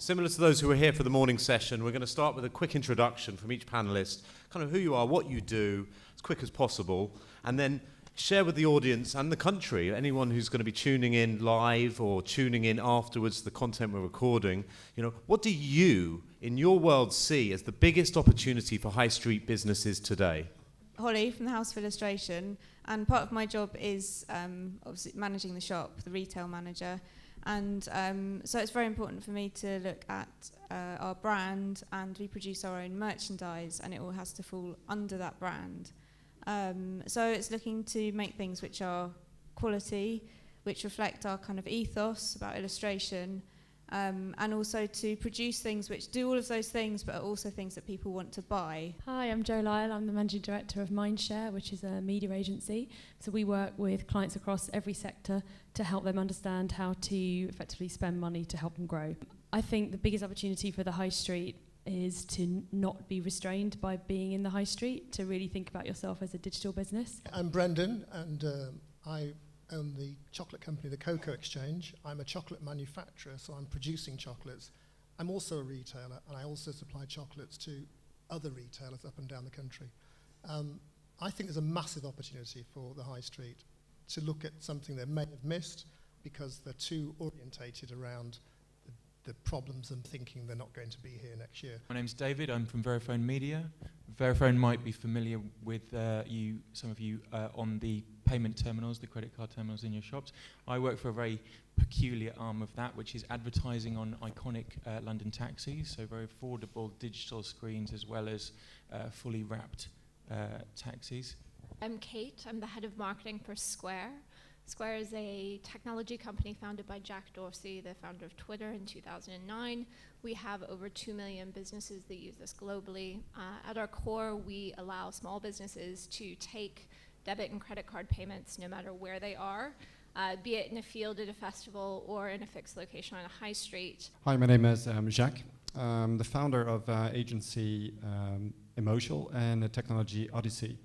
Similar to those who are here for the morning session, we're going to start with a quick introduction from each panelist, kind of who you are, what you do, as quick as possible, and then share with the audience and the country, anyone who's going to be tuning in live or tuning in afterwards, the content we're recording, what do you, in your world, see as the biggest opportunity for high street businesses today? Holly from the House of Illustration, and part of my job is obviously managing the shop, the retail manager, and so it's very important for me to look at our brand, and we produce our own merchandise, and it all has to fall under that brand. So it's looking to make things which are quality, which reflect our kind of ethos about illustration, and also to produce things which do all of those things, but are also things that people want to buy. Hi, I'm Joanna Lyall. I'm the Managing Director of Mindshare, which is a media agency. So we work with clients across every sector to help them understand how to effectively spend money to help them grow. I think the biggest opportunity for the high street is to not be restrained by being in the high street, to really think about yourself as a digital business. I'm Brendan, and I own the chocolate company, the Cocoa Exchange. I'm a chocolate manufacturer, so I'm producing chocolates. I'm also a retailer, and I also supply chocolates to other retailers up and down the country. I think there's a massive opportunity for the high street to look at something they may have missed because they're too orientated around the problems and thinking they're not going to be here next year. My name's David. I'm from Verifone Media. Verifone might be familiar with some of you on the payment terminals, the credit card terminals in your shops. I work for a very peculiar arm of that, which is advertising on iconic London taxis, so very affordable digital screens as well as fully wrapped taxis. I'm Kate. I'm the head of marketing for Square. Square is a technology company founded by Jack Dorsey, the founder of Twitter, in 2009. We have over 2 million businesses that use this globally. At our core, we allow small businesses to take debit and credit card payments no matter where they are, be it in a field at a festival or in a fixed location on a high street. Hi, my name is Jacques. I'm the founder of agency Emotional and the technology ODICCI.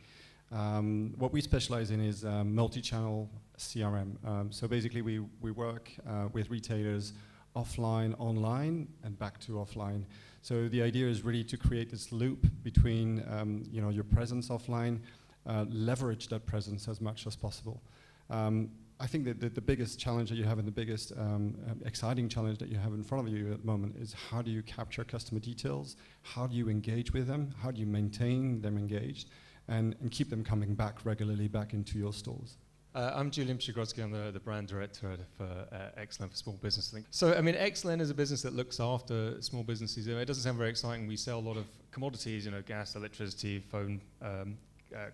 What we specialize in is multi-channel CRM. So basically we work with retailers offline, online, and back to offline. So the idea is really to create this loop between your presence offline, leverage that presence as much as possible. I think that the biggest challenge that you have and the biggest exciting challenge that you have in front of you at the moment is how do you capture customer details? How do you engage with them? How do you maintain them engaged? And keep them coming back regularly back into your stores. I'm Julien Przygrodzki. I'm the brand director for Excellent for Small Business. So, I mean, Excellent is a business that looks after small businesses. It doesn't sound very exciting. We sell a lot of commodities, gas, electricity, phone,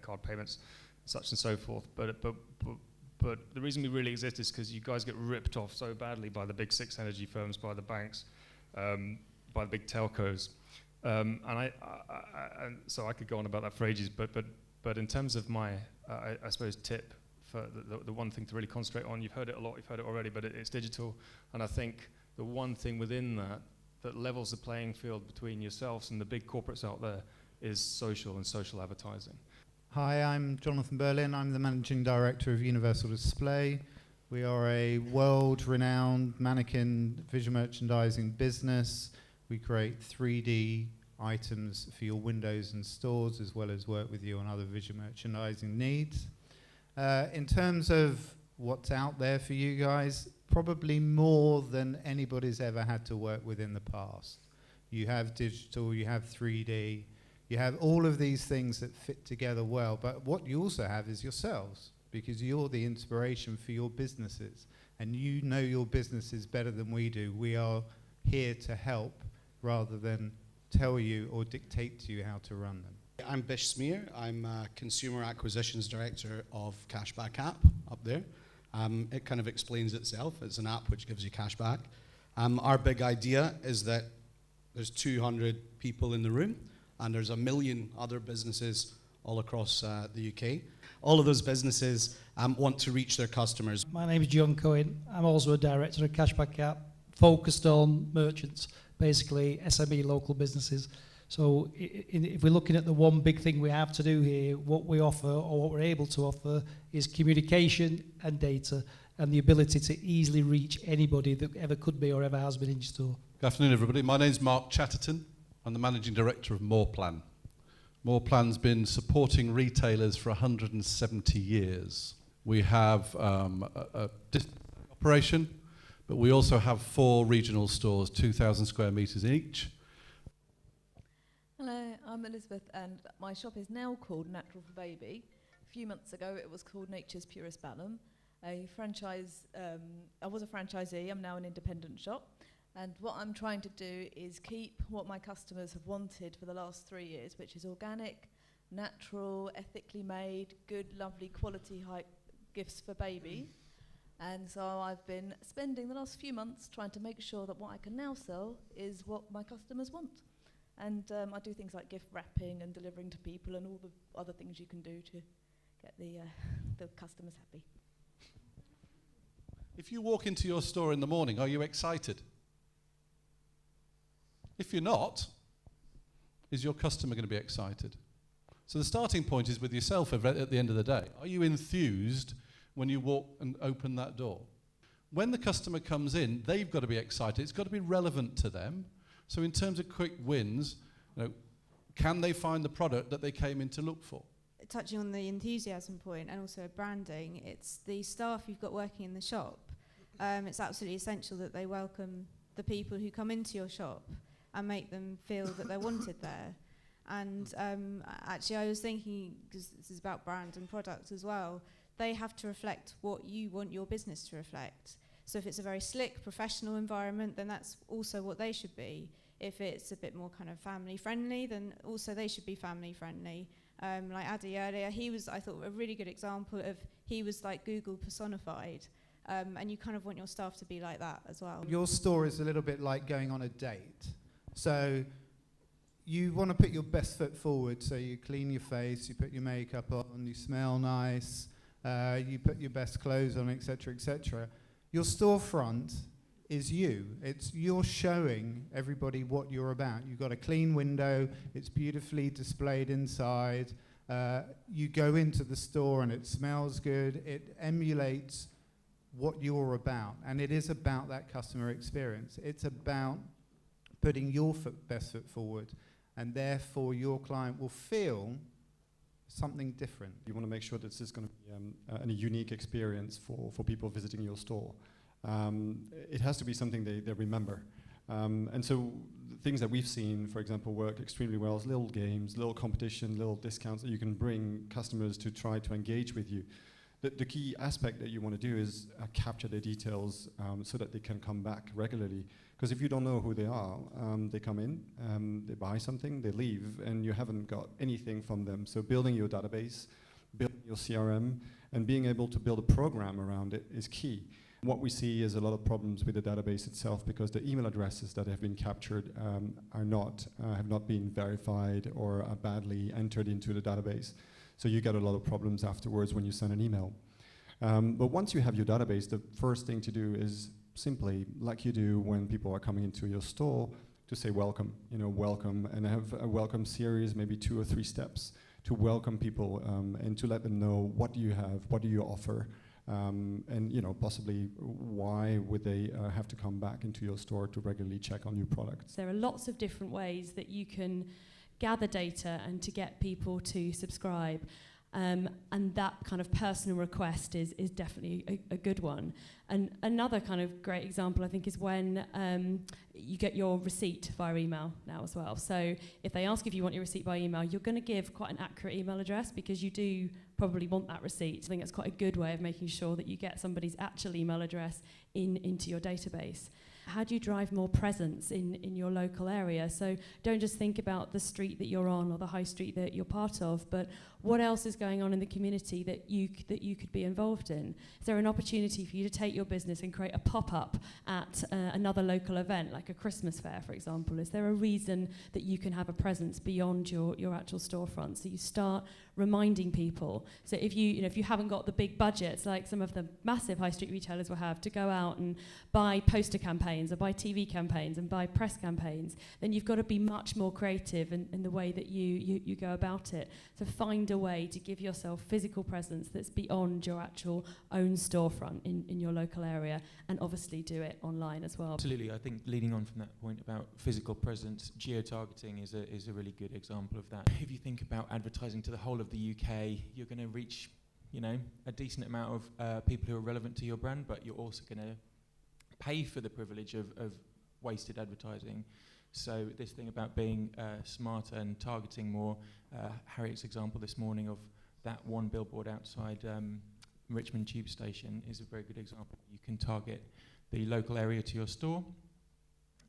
card payments, such and so forth. But the reason we really exist is because you guys get ripped off so badly by the big six energy firms, by the banks, by the big telcos. And so I could go on about that for ages, but in terms of my, I suppose, tip for the one thing to really concentrate on, you've heard it a lot, you've heard it already, but it's digital, and I think the one thing within that levels the playing field between yourselves and the big corporates out there is social and social advertising. Hi, I'm Jonathan Berlin. I'm the Managing Director of Universal Display. We are a world-renowned mannequin visual merchandising business. We create 3D items for your windows and stores, as well as work with you on other visual merchandising needs. In terms of what's out there for you guys, probably more than anybody's ever had to work with in the past. You have digital, you have 3D, you have all of these things that fit together well, but what you also have is yourselves, because you're the inspiration for your businesses, and you know your businesses better than we do. We are here to help rather than tell you or dictate to you how to run them. I'm Bish Smeir. I'm Consumer Acquisitions Director of Cashbackapp up there. It kind of explains itself. It's an app which gives you cash back. Our big idea is that there's 200 people in the room and there's 1 million other businesses all across the UK. All of those businesses want to reach their customers. My name is John Cohen. I'm also a director of Cashbackapp, focused on merchants, basically SME local businesses. So if we're looking at the one big thing we have to do here, what we offer or what we're able to offer is communication and data and the ability to easily reach anybody that ever could be or ever has been in your store. Good afternoon, everybody. My name's Marc Chatterton. I'm the Managing Director of Morplan. Morplan's been supporting retailers for 170 years. We have a operation, but we also have 4 regional stores, 2,000 square metres each. Hello, I'm Elizabeth, and my shop is now called Natural for Baby. A few months ago, it was called Nature's Purest Balance. I was a franchisee. I'm now an independent shop. And what I'm trying to do is keep what my customers have wanted for the last 3 years, which is organic, natural, ethically made, good, lovely, quality high gifts for babies. And so I've been spending the last few months trying to make sure that what I can now sell is what my customers want. And I do things like gift wrapping and delivering to people and all the other things you can do to get the customers happy. If you walk into your store in the morning, are you excited? If you're not, is your customer going to be excited? So the starting point is with yourself at the end of the day. Are you enthused when you walk and open that door? When the customer comes in, they've got to be excited. It's got to be relevant to them. So in terms of quick wins, can they find the product that they came in to look for? Touching on the enthusiasm point and also branding, it's the staff you've got working in the shop. It's absolutely essential that they welcome the people who come into your shop and make them feel that they're wanted there. And actually I was thinking, because this is about brand and product as well, they have to reflect what you want your business to reflect. So if it's a very slick, professional environment, then that's also what they should be. If it's a bit more kind of family friendly, then also they should be family friendly. Like Adi earlier, he was, I thought, a really good example of, he was like Google personified. And you kind of want your staff to be like that as well. Your store is a little bit like going on a date. So you want to put your best foot forward, so you clean your face, you put your makeup on, you smell nice, you put your best clothes on, etc., etc. Your storefront is you. You're showing everybody what you're about. You've got a clean window, it's beautifully displayed inside. You go into the store and it smells good. It emulates what you're about, and it is about that customer experience. It's about putting your best foot forward, and therefore your client will feel something different. You want to make sure that this is going to be a unique experience for people visiting your store. It has to be something they remember. And so things that we've seen, for example, work extremely well is little games, little competition, little discounts that you can bring customers to try to engage with you. The key aspect that you want to do is capture the details so that they can come back regularly. Because if you don't know who they are, they come in, they buy something, they leave, and you haven't got anything from them. So building your database, building your CRM, and being able to build a program around it is key. What we see is a lot of problems with the database itself because the email addresses that have been captured have not been verified or are badly entered into the database. So you get a lot of problems afterwards when you send an email. But once you have your database, the first thing to do is simply, like you do when people are coming into your store, to say welcome, welcome, and have a welcome series, maybe 2 or 3 steps to welcome people and to let them know what do you have, what do you offer, and possibly why would they have to come back into your store to regularly check on new products. There are lots of different ways that you can gather data and to get people to subscribe. And that kind of personal request is definitely a good one. And another kind of great example, I think, is when you get your receipt via email now as well. So if they ask if you want your receipt by email, you're going to give quite an accurate email address because you do probably want that receipt. I think that's quite a good way of making sure that you get somebody's actual email address into your database. How do you drive more presence in your local area? So don't just think about the street that you're on or the high street that you're part of, but what else is going on in the community that you could be involved in? Is there an opportunity for you to take your business and create a pop-up at another local event, like a Christmas fair, for example? Is there a reason that you can have a presence beyond your actual storefront? So you start reminding people. So if you haven't got the big budgets like some of the massive high street retailers will have to go out and buy poster campaigns campaigns or buy TV campaigns and buy press campaigns, then you've got to be much more creative in the way that you go about it. So find a way to give yourself physical presence that's beyond your actual own storefront in your local area, and obviously do it online as well. Absolutely. I think leading on from that point about physical presence, geo-targeting is a really good example of that. If you think about advertising to the whole of the UK, you're going to reach, you know, a decent amount of people who are relevant to your brand, but you're also going to pay for the privilege of wasted advertising. So this thing about being smarter and targeting more, Harriet's example this morning of that one billboard outside Richmond Tube Station is a very good example. You can target the local area to your store.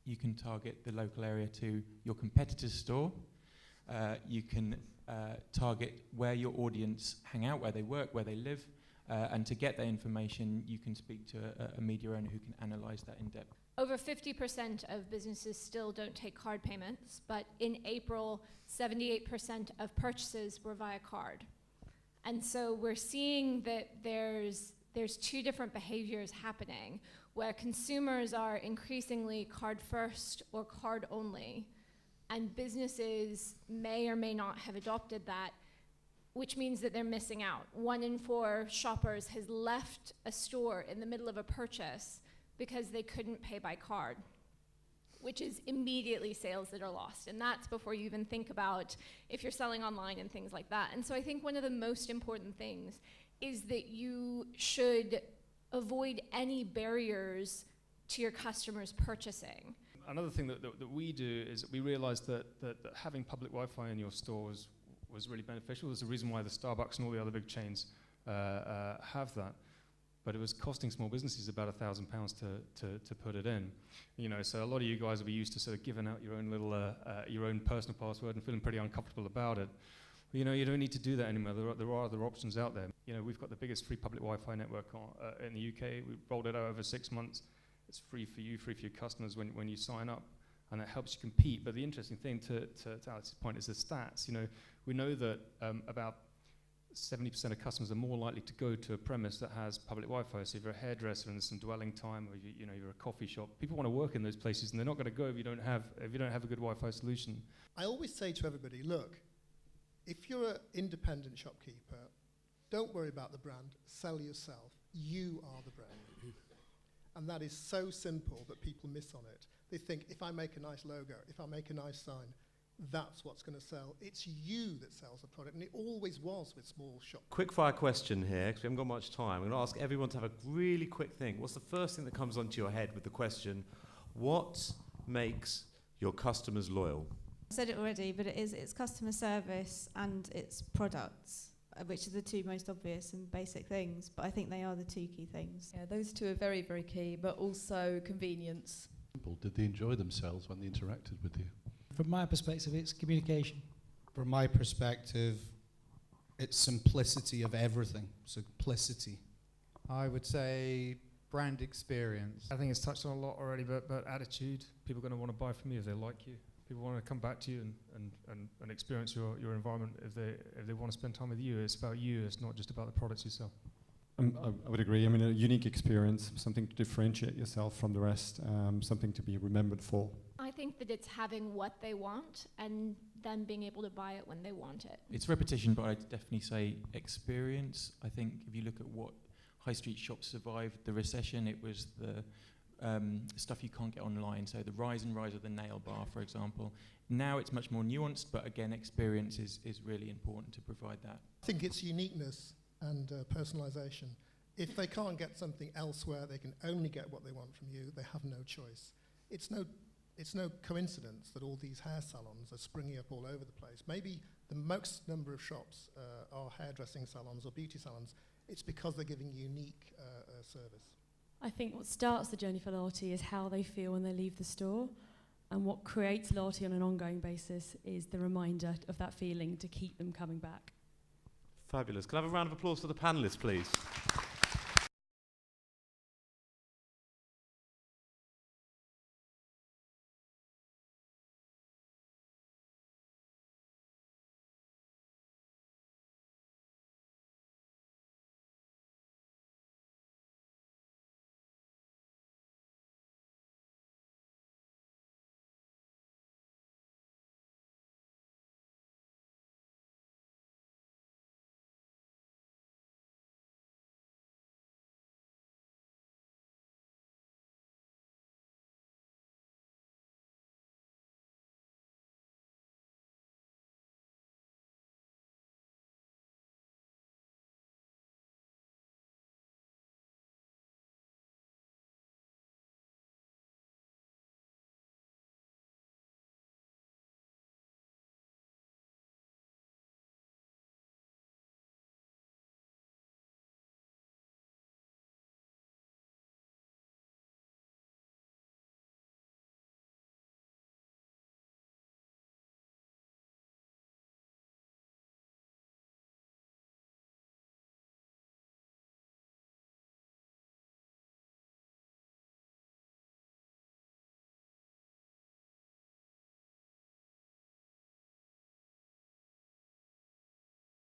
You can target the local area to your competitor's store. You can target where your audience hang out, where they work, where they live. And to get that information, you can speak to a media owner who can analyze that in depth. Over 50% of businesses still don't take card payments, but in April, 78% of purchases were via card. And so we're seeing that there's two different behaviors happening, where consumers are increasingly card first or card only, and businesses may or may not have adopted that, which means that they're missing out. 1 in 4 shoppers has left a store in the middle of a purchase because they couldn't pay by card, which is immediately sales that are lost. And that's before you even think about if you're selling online and things like that. And so I think one of the most important things is that you should avoid any barriers to your customers purchasing. Another thing that we do is we realized that having public Wi-Fi in your stores was really beneficial. There's a reason why the Starbucks and all the other big chains have that. But it was costing small businesses about £1,000 to put it in. You know, so a lot of you guys will be used to sort of giving out your own little, your own personal password and feeling pretty uncomfortable about it. But, you know, you don't need to do that anymore. There are other options out there. You know, we've got the biggest free public Wi-Fi network in the UK. We rolled it out over 6 months. It's free for you, free for your customers when you sign up, and it helps you compete. But the interesting thing to Alex's point is the stats. You know, we know that about 70% of customers are more likely to go to a premise that has public Wi-Fi. So if you're a hairdresser and there's some dwelling time, or you're a coffee shop, people want to work in those places, and they're not going to go if you don't have a good Wi-Fi solution. I always say to everybody, look, if you're an independent shopkeeper, don't worry about the brand, sell yourself. You are the brand. And that is so simple that people miss on it. They think, if I make a nice logo, if I make a nice sign, that's what's going to sell. It's you that sells the product, and it always was with small shops. Quick fire question here, because we haven't got much time. I'm going to ask everyone to have a really quick thing. What's the first thing that comes onto your head with the question, what makes your customers loyal? I said it already, but it's customer service and it's products, which are the two most obvious and basic things, but I think they are the two key things. Yeah, those two are very, very key, but also convenience. Did they enjoy themselves when they interacted with you? From my perspective, it's communication. From my perspective, it's simplicity of everything. Simplicity. I would say brand experience. I think it's touched on a lot already, but attitude. People are going to want to buy from you if they like you. People want to come back to you and experience your environment if they want to spend time with you. It's about you. It's not just about the products you sell. I would agree. I mean, a unique experience, something to differentiate yourself from the rest, something to be remembered for. I think that it's having what they want and then being able to buy it when they want it. It's repetition, but I'd definitely say experience. I think if you look at what high street shops survived the recession, it was the stuff you can't get online. So the rise of the nail bar, for example. Now it's much more nuanced, but again, experience is really important to provide that. I think it's uniqueness and personalization. If they can't get something elsewhere, they can only get what they want from you. They have no choice. It's no coincidence that all these hair salons are springing up all over the place. Maybe the most number of shops are hairdressing salons or beauty salons. It's because they're giving unique service. I think what starts the journey for loyalty is how they feel when they leave the store, and what creates loyalty on an ongoing basis is the reminder of that feeling to keep them coming back. Fabulous. Can I have a round of applause for the panelists, please?